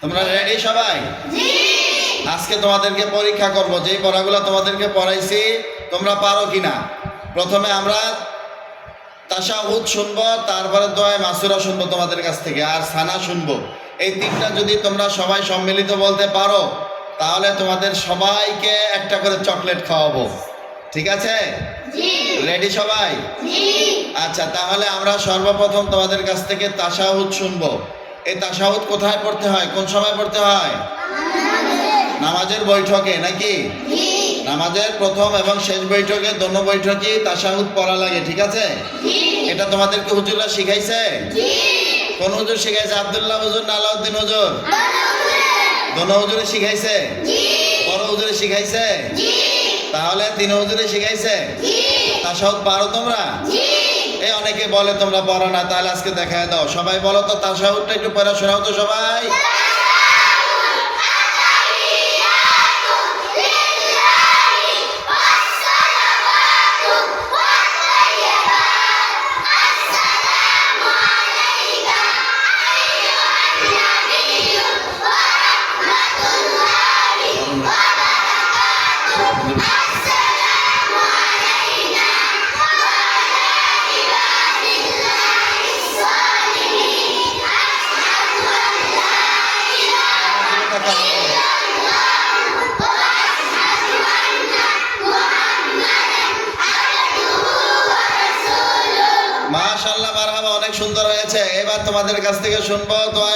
তোমরা রেডি সবাই? আজকে তোমাদেরকে পরীক্ষা করব, যেই পড়াগুলো তোমাদেরকে পড়াইছি তোমরা পারো কিনা। প্রথমে আমরা তাশাহুদ শুনবো, তারপরে দোয়া মাসুরা শুনবো তোমাদের কাছ থেকে, আর সানা শুনবো। এই তিনটা যদি তোমরা সবাই সম্মিলিত বলতে পারো তাহলে তোমাদের সবাইকে একটা করে চকলেট খাওয়াবো। ঠিক আছে? রেডি সবাই? আচ্ছা, তাহলে আমরা সর্বপ্রথম তোমাদের কাছ থেকে তাশাহুদ শুনবো। এই তাশাহুদ কোথায় পড়তে হয়, কোন সময় পড়তে হয়? নামাজের বৈঠকে, নাকি? নামাজের প্রথম এবং শেষ বৈঠকে, দোনো বৈঠকই তাশাহুদ পড়া লাগে। ঠিক আছে? এটা তোমাদেরকে হুজুররা শিখাইছে? কোন হুজুর শিখাইছে? আব্দুল্লাহ হুজুর না আলাউদ্দিন হুজুর? দোনো হুজুরে শিখাইছে? বড় হুজুরে শিখাইছে? তাহলে তিন হুজুরে শিখাইছে? তাশাহুদ পারো তোমরা? এই অনেকে বলে তোমরা পড়ো না, তাহলে আজকে দেখায় দাও। সবাই বলো তো তাশাহুদটা একটু পড়া শোনাও তো সবাই। মাশাআল্লাহ, মারহাবা, অনেক সুন্দর হয়েছে। এবার তোমাদের কাছ থেকে শুনবো দোয়া